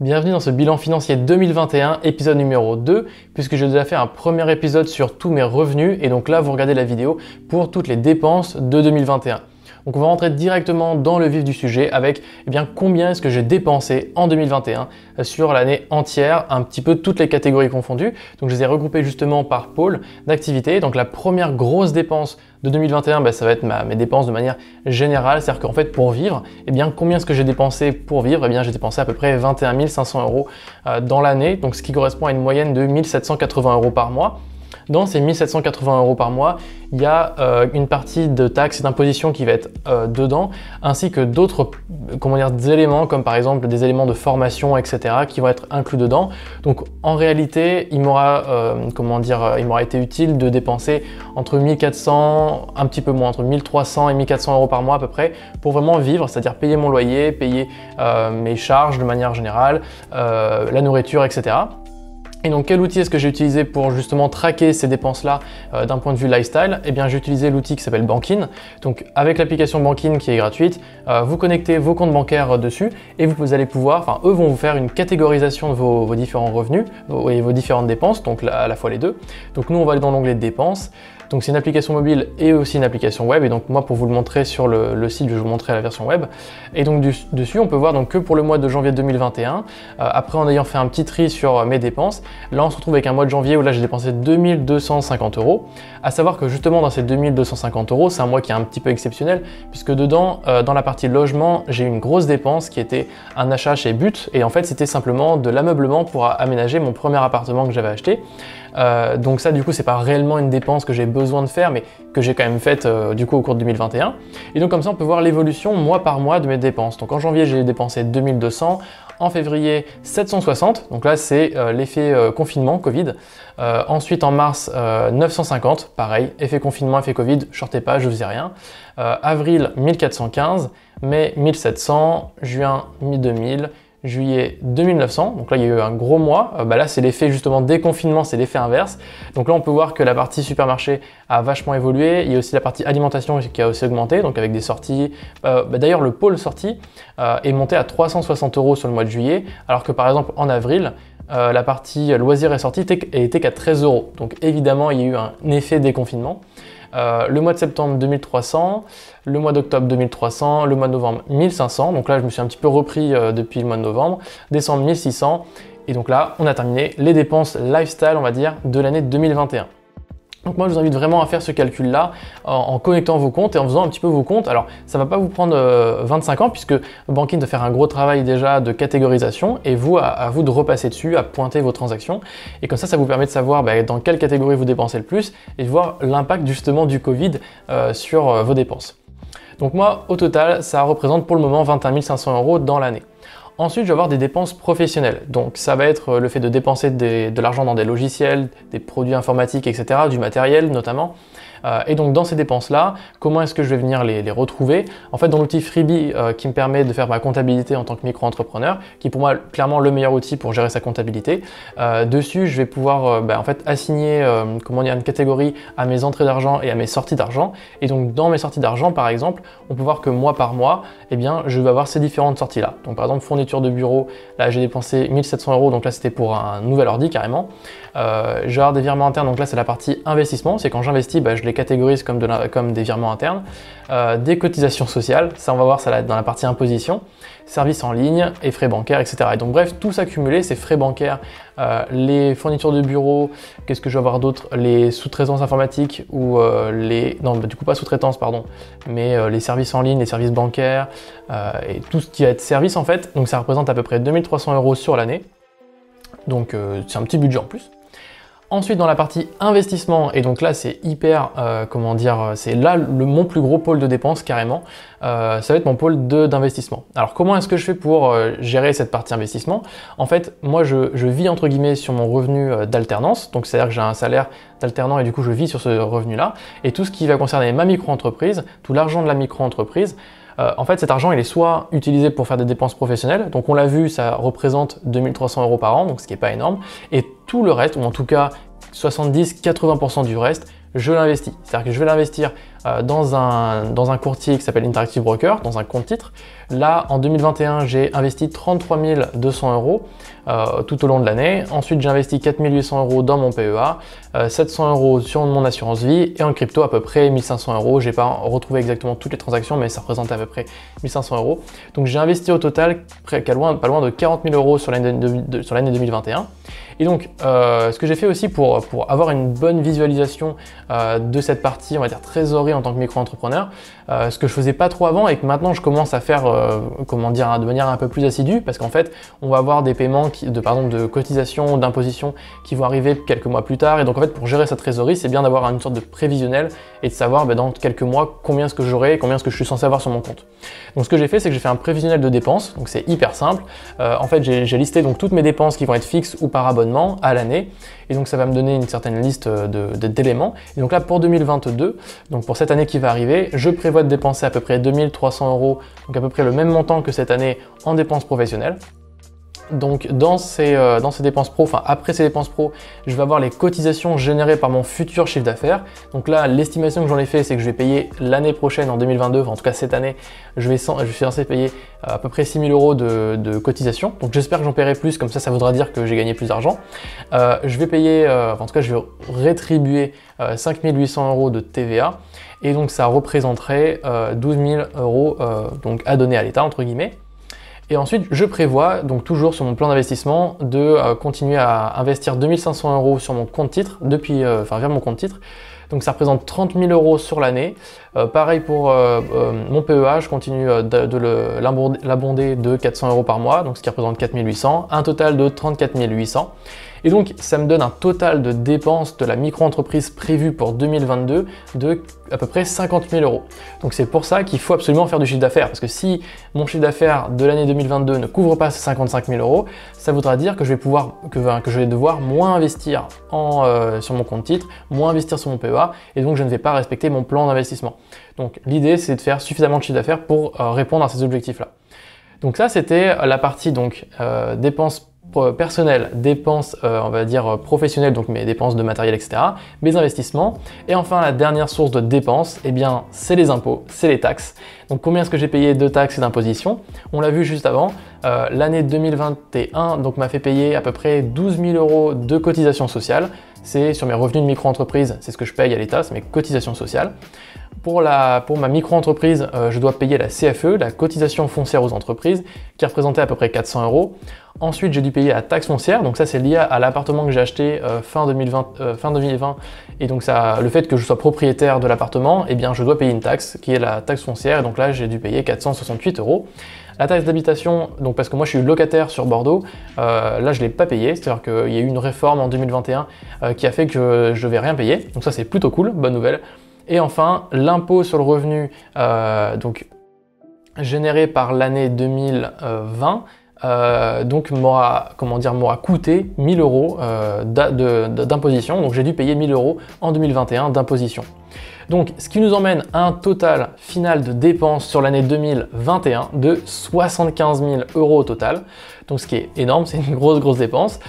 Bienvenue dans ce bilan financier 2021, épisode numéro 2, puisque j'ai déjà fait un premier épisode sur tous mes revenus, et donc là vous regardez la vidéo pour toutes les dépenses de 2021. Donc on va rentrer directement dans le vif du sujet avec combien est-ce que j'ai dépensé en 2021 sur l'année entière, un petit peu toutes les catégories confondues. Donc je les ai regroupées justement par pôle d'activité. Donc la première grosse dépense de 2021, ça va être mes dépenses de manière générale, c'est-à-dire qu'en fait pour vivre, combien est-ce que j'ai dépensé pour vivre? J'ai dépensé à peu près 21 500 euros dans l'année, donc ce qui correspond à une moyenne de 1780 euros par mois. Dans ces 1780 euros par mois, il y a une partie de taxes et d'imposition qui va être dedans, ainsi que d'autres éléments, comme par exemple des éléments de formation, etc., qui vont être inclus dedans. Donc en réalité, il m'aura été utile de dépenser entre 1400, un petit peu moins, entre 1300 et 1400 euros par mois à peu près, pour vraiment vivre, c'est-à-dire payer mon loyer, payer mes charges de manière générale, la nourriture, etc. Et donc quel outil est-ce que j'ai utilisé pour justement traquer ces dépenses-là d'un point de vue lifestyle? J'ai utilisé l'outil qui s'appelle Bankin. Donc avec l'application Bankin qui est gratuite, vous connectez vos comptes bancaires dessus et vous allez pouvoir, eux vont vous faire une catégorisation de vos différents revenus et vos différentes dépenses, donc à la fois les deux. Donc nous on va aller dans l'onglet dépenses. Donc c'est une application mobile et aussi une application web, et donc moi pour vous le montrer sur le site, je vais vous montrer la version web. Et donc dessus on peut voir que pour le mois de janvier 2021, après en ayant fait un petit tri sur mes dépenses, là on se retrouve avec un mois de janvier où là j'ai dépensé 2250 euros. À savoir que justement dans ces 2250 euros, c'est un mois qui est un petit peu exceptionnel, puisque dedans, dans la partie logement, j'ai eu une grosse dépense qui était un achat chez But, et en fait c'était simplement de l'ameublement pour aménager mon premier appartement que j'avais acheté. Donc ça du coup c'est pas réellement une dépense que j'ai besoin de faire, mais que j'ai quand même faite du coup au cours de 2021. Et donc comme ça on peut voir l'évolution mois par mois de mes dépenses. Donc en janvier j'ai dépensé 2200, en février 760, donc là c'est l'effet confinement Covid. Ensuite en mars 950, pareil, effet confinement, effet Covid, je sortais pas, je faisais rien. Avril 1415, mai 1700, juin 2000, juillet 2900, donc là il y a eu un gros mois. Là c'est l'effet justement déconfinement, c'est l'effet inverse. Donc là on peut voir que la partie supermarché a vachement évolué. Il y a aussi la partie alimentation qui a aussi augmenté, donc avec des sorties. D'ailleurs le pôle sortie est monté à 360 euros sur le mois de juillet, alors que par exemple en avril, la partie loisirs et sorties était qu'à 13 euros. Donc évidemment il y a eu un effet déconfinement. Le mois de septembre 2300, le mois d'octobre 2300, le mois de novembre 1500, donc là je me suis un petit peu repris depuis le mois de novembre, décembre 1600, et donc là on a terminé les dépenses lifestyle on va dire de l'année 2021. Donc moi je vous invite vraiment à faire ce calcul là en connectant vos comptes et en faisant un petit peu vos comptes. Alors ça va pas vous prendre 25 ans puisque Bankin doit faire un gros travail déjà de catégorisation, et vous à vous de repasser dessus, à pointer vos transactions, et comme ça vous permet de savoir dans quelle catégorie vous dépensez le plus et de voir l'impact justement du Covid sur vos dépenses. Donc moi au total ça représente pour le moment 21 500 euros dans l'année. Ensuite, je vais avoir des dépenses professionnelles. Donc, ça va être le fait de dépenser de l'argent dans des logiciels, des produits informatiques, etc., du matériel notamment. Et donc, dans ces dépenses-là, comment est-ce que je vais venir les retrouver? En fait, dans l'outil Freebie qui me permet de faire ma comptabilité en tant que micro-entrepreneur, qui est pour moi clairement le meilleur outil pour gérer sa comptabilité, dessus, je vais pouvoir assigner une catégorie à mes entrées d'argent et à mes sorties d'argent. Et donc, dans mes sorties d'argent, par exemple, on peut voir que mois par mois, je vais avoir ces différentes sorties-là. Donc, par exemple, fourniture de bureau, là, j'ai dépensé 1700 euros, donc là, c'était pour un nouvel ordi carrément. Je vais avoir des virements internes, donc là, c'est la partie investissement. C'est quand j'investis, je les catégorise comme des virements internes. Des cotisations sociales, ça on va voir ça dans la partie imposition, services en ligne et frais bancaires, etc. Et donc bref, tout ça cumulé, ces frais bancaires, les fournitures de bureau, qu'est-ce que je vais avoir d'autre, les sous-traitances informatiques ou pas sous-traitance, pardon, mais les services en ligne, les services bancaires et tout ce qui va être service en fait. Donc ça représente à peu près 2300 euros sur l'année. Donc c'est un petit budget en plus. Ensuite dans la partie investissement, et donc là c'est hyper, c'est là mon plus gros pôle de dépenses carrément, ça va être mon pôle d'investissement. Alors comment est-ce que je fais pour gérer cette partie investissement? En fait moi je vis entre guillemets sur mon revenu d'alternance, donc c'est-à-dire que j'ai un salaire d'alternant et du coup je vis sur ce revenu là, et tout ce qui va concerner ma micro-entreprise, tout l'argent de la micro-entreprise, en fait cet argent il est soit utilisé pour faire des dépenses professionnelles, donc on l'a vu ça représente 2300 euros par an, donc ce qui n'est pas énorme, et tout le reste, ou en tout cas 70-80% du reste, je l'investis. C'est-à-dire que je vais l'investir dans un courtier qui s'appelle Interactive Broker, dans un compte titre. Là, en 2021, j'ai investi 33 200 euros tout au long de l'année. Ensuite, j'ai investi 4 800 euros dans mon PEA, 700 euros sur mon assurance vie et en crypto à peu près 1500 euros. J'ai pas retrouvé exactement toutes les transactions, mais ça représente à peu près 1500 euros. Donc j'ai investi au total pas loin de 40 000 euros sur l'année 2021. Et donc, ce que j'ai fait aussi pour avoir une bonne visualisation de cette partie, on va dire trésorerie en tant que micro-entrepreneur, ce que je faisais pas trop avant et que maintenant je commence à faire, comment dire, de manière un peu plus assidue, parce qu'en fait, on va avoir des paiements de cotisation, d'imposition qui vont arriver quelques mois plus tard. Et donc en fait, pour gérer sa trésorerie, c'est bien d'avoir une sorte de prévisionnel et de savoir dans quelques mois combien est-ce que j'aurai, combien est-ce que je suis censé avoir sur mon compte. Donc ce que j'ai fait, c'est que j'ai fait un prévisionnel de dépenses. Donc c'est hyper simple. En fait, j'ai listé donc toutes mes dépenses qui vont être fixes ou par abonnement à l'année, et donc ça va me donner une certaine liste d'éléments. Et donc là pour 2022, donc pour cette année qui va arriver, je prévois de dépenser à peu près 2300 euros, donc à peu près le même montant que cette année en dépenses professionnelles. Donc dans ces dépenses pro, enfin après ces dépenses pro, je vais avoir les cotisations générées par mon futur chiffre d'affaires. Donc là, l'estimation que j'en ai fait, c'est que je vais payer l'année prochaine, en 2022, enfin en tout cas cette année, je suis censé payer à peu près 6 000 euros de cotisations. Donc j'espère que j'en paierai plus, comme ça voudra dire que j'ai gagné plus d'argent. Je vais payer, en tout cas je vais rétribuer 5 800 euros de TVA. Et donc ça représenterait 12 000 euros donc à donner à l'État, entre guillemets. Et ensuite, je prévois, donc toujours sur mon plan d'investissement, de continuer à investir 2500 euros sur mon compte titre, vers mon compte titre. Donc ça représente 30 000 euros sur l'année. Pareil pour mon PEA, je continue de l'abonder de 400 euros par mois, donc ce qui représente 4 800, un total de 34 800. Et donc ça me donne un total de dépenses de la micro-entreprise prévue pour 2022 de à peu près 50 000 euros. Donc c'est pour ça qu'il faut absolument faire du chiffre d'affaires, parce que si mon chiffre d'affaires de l'année 2022 ne couvre pas ces 55 000 euros, ça voudra dire que je vais devoir moins investir sur mon compte titre, moins investir sur mon PEA, et donc je ne vais pas respecter mon plan d'investissement. Donc l'idée, c'est de faire suffisamment de chiffre d'affaires pour répondre à ces objectifs-là. Donc ça, c'était la partie dépenses personnelles, dépenses on va dire professionnelles, donc mes dépenses de matériel, etc., mes investissements. Et enfin, la dernière source de dépenses, eh bien, c'est les impôts, c'est les taxes. Donc combien est-ce que j'ai payé de taxes et d'impositions? On l'a vu juste avant, l'année 2021 donc m'a fait payer à peu près 12 000 euros de cotisations sociales. C'est sur mes revenus de micro-entreprise, c'est ce que je paye à l'État, c'est mes cotisations sociales. Pour ma micro-entreprise, je dois payer la CFE, la cotisation foncière aux entreprises, qui représentait à peu près 400 euros. Ensuite, j'ai dû payer la taxe foncière, donc ça c'est lié à l'appartement que j'ai acheté fin 2020, et donc ça, le fait que je sois propriétaire de l'appartement, eh bien je dois payer une taxe, qui est la taxe foncière, et donc là j'ai dû payer 468 euros. La taxe d'habitation, donc parce que moi je suis locataire sur Bordeaux, là je ne l'ai pas payé, c'est-à-dire qu'il y a eu une réforme en 2021 qui a fait que je ne vais rien payer, donc ça c'est plutôt cool, bonne nouvelle. Et enfin, l'impôt sur le revenu généré par l'année 2020 m'aura coûté 1 000 euros d'imposition. Donc j'ai dû payer 1 000 euros en 2021 d'imposition. Donc ce qui nous emmène à un total final de dépenses sur l'année 2021 de 75 000 euros au total. Donc ce qui est énorme, c'est une grosse dépense.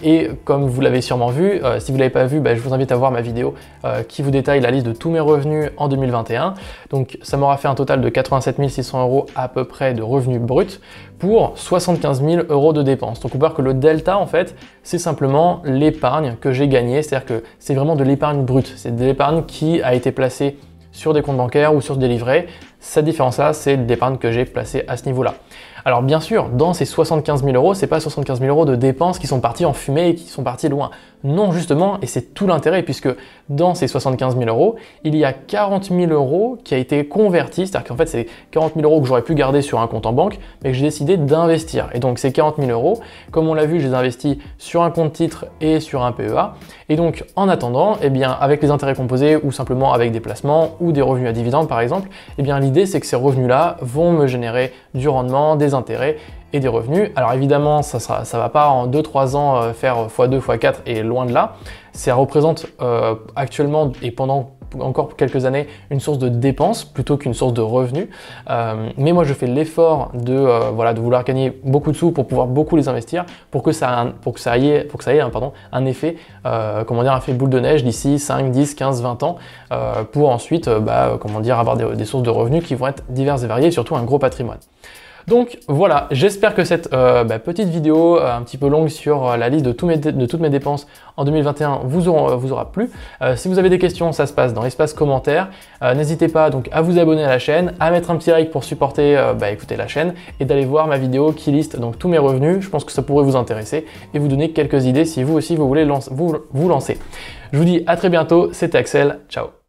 Et comme vous l'avez sûrement vu, si vous ne l'avez pas vu, je vous invite à voir ma vidéo qui vous détaille la liste de tous mes revenus en 2021. Donc ça m'aura fait un total de 87 600 euros à peu près de revenus bruts pour 75 000 euros de dépenses. Donc on peut voir que le delta, en fait, c'est simplement l'épargne que j'ai gagnée. C'est-à-dire que c'est vraiment de l'épargne brute. C'est de l'épargne qui a été placée sur des comptes bancaires ou sur des livrets. Cette différence-là, c'est l'épargne que j'ai placée à ce niveau-là. Alors bien sûr, dans ces 75 000 euros, c'est pas 75 000 euros de dépenses qui sont partis en fumée et qui sont partis loin. Non, justement, et c'est tout l'intérêt, puisque dans ces 75 000 euros, il y a 40 000 euros qui a été converti, c'est-à-dire qu'en fait, c'est 40 000 euros que j'aurais pu garder sur un compte en banque, mais que j'ai décidé d'investir. Et donc ces 40 000 euros, comme on l'a vu, je les ai investis sur un compte titre et sur un PEA. Et donc en attendant, eh bien, avec les intérêts composés ou simplement avec des placements ou des revenus à dividendes par exemple, eh bien l'idée c'est que ces revenus-là vont me générer du rendement, des intérêts et des revenus. Alors évidemment, ça va pas en 2-3 ans faire x2, x4 et loin de là. Ça représente actuellement et pendant encore pour quelques années une source de dépenses plutôt qu'une source de revenus. Mais moi je fais l'effort de vouloir gagner beaucoup de sous pour pouvoir beaucoup les investir pour que ça ait un effet, un effet boule de neige d'ici 5, 10, 15, 20 ans pour ensuite avoir des sources de revenus qui vont être diverses et variées et surtout un gros patrimoine. Donc voilà, j'espère que cette petite vidéo un petit peu longue sur la liste de toutes mes dépenses en 2021 vous aura plu. Si vous avez des questions, ça se passe dans l'espace commentaire. N'hésitez pas donc à vous abonner à la chaîne, à mettre un petit like pour supporter écouter la chaîne et d'aller voir ma vidéo qui liste donc tous mes revenus. Je pense que ça pourrait vous intéresser et vous donner quelques idées si vous aussi vous voulez vous lancer. Je vous dis à très bientôt, c'était Axel, ciao.